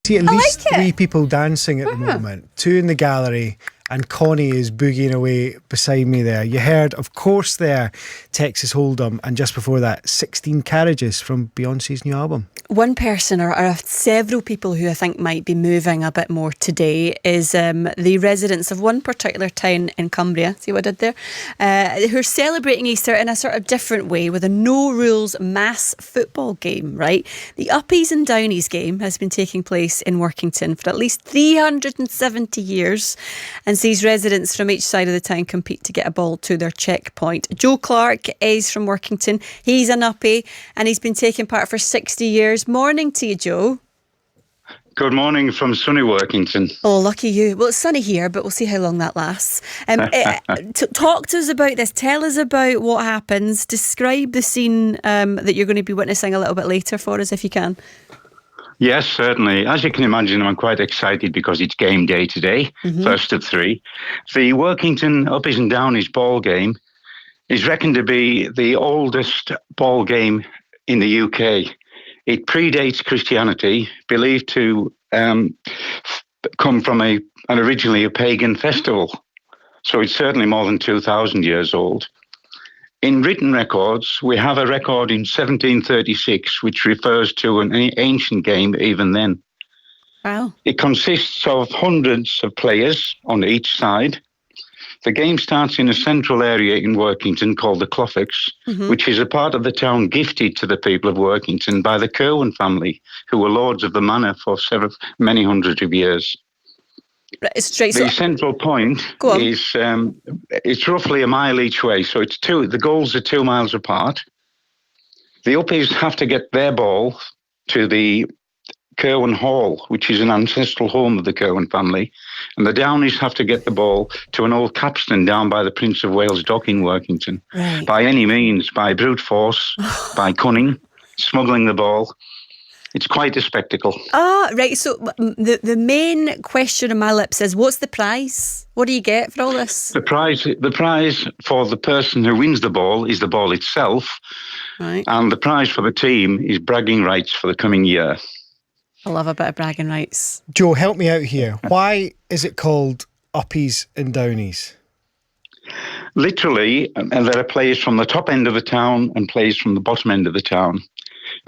See, at I least like it. 3 people dancing at the moment. 2 in the gallery, and Connie is boogieing away beside me there. You heard, of course, there, Texas Hold'em, and just before that, 16 Carriages from Beyonce's new album. One person, or several people who I think might be moving a bit more today, is the residents of one particular town in Cumbria, see what I did there, who are celebrating Easter in a sort of different way with a no-rules mass football game, right? The Uppies and Downies game has been taking place in Workington for at least 370 years and sees residents from each side of the town compete to get a ball to their checkpoint. Joe Clark is from Workington. He's an Uppie and he's been taking part for 60 years. Morning to you, Joe. Good morning from sunny Workington. Oh, lucky you. Well, it's sunny here, but we'll see how long that lasts. Talk to us about this. Tell us about what happens. Describe the scene that you're going to be witnessing a little bit later for us, if you can. Yes, certainly. As you can imagine, I'm quite excited because it's game day today, first of 3. The Workington Uppies and Downies ball game is reckoned to be the oldest ball game in the UK. It predates Christianity, believed to come from originally a pagan festival. So it's certainly more than 2,000 years old. In written records, we have a record in 1736, which refers to an ancient game even then. Wow. It consists of hundreds of players on each side. The game starts in a central area in Workington called the Cloughics, which is a part of the town gifted to the people of Workington by the Curwen family, who were lords of the manor for many hundreds of years. Straight. The central point is it's roughly a mile each way, so the goals are 2 miles apart. The Uppies have to get their ball to the Curwen Hall, which is an ancestral home of the Curwen family, and the Downies have to get the ball to an old capstan down by the Prince of Wales Dock in Workington. Right. By any means, by brute force, by cunning, smuggling the ball. It's quite a spectacle. Right. So the main question on my lips is, what's the prize? What do you get for all this? The prize for the person who wins the ball is the ball itself, right? And the prize for the team is bragging rights for the coming year. I love a bit of bragging rights. Joe, help me out here. Why is it called Uppies and Downies? Literally, there are players from the top end of the town and players from the bottom end of the town.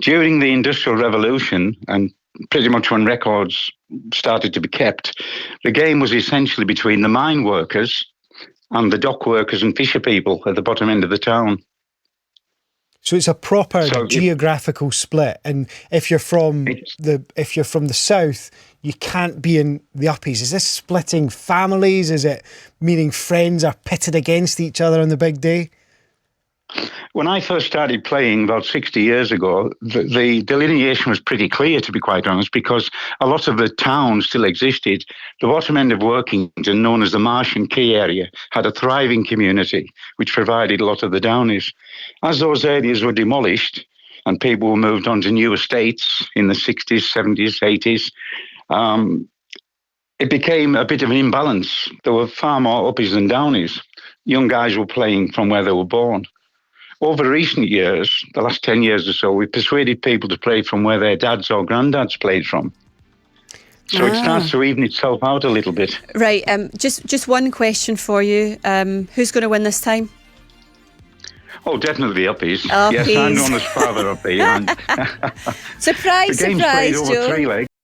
During the Industrial Revolution, and pretty much when records started to be kept, the game was essentially between the mine workers and the dock workers and fisher people at the bottom end of the town. So it's a proper geographical split, and if you're from the south, you can't be in the Uppies. Is this splitting families? Is it meaning friends are pitted against each other on the big day? When I first started playing about 60 years ago, the delineation was pretty clear, to be quite honest, because a lot of the town still existed. The bottom end of Workington, known as the Marsh and Quay area, had a thriving community which provided a lot of the Downies. As those areas were demolished and people were moved on to new estates in the 60s, 70s, 80s, it became a bit of an imbalance. There were far more Uppies than Downies. Young guys were playing from where they were born. Over recent years, the last 10 years or so, we persuaded people to play from where their dads or granddads played from. So it starts to even itself out a little bit. Right. Just one question for you. Who's going to win this time? Oh, definitely the Uppies. Uppies. Yes, I'm known as Father Uppie. Surprise, the game's surprise, played over Joe. 3 legs.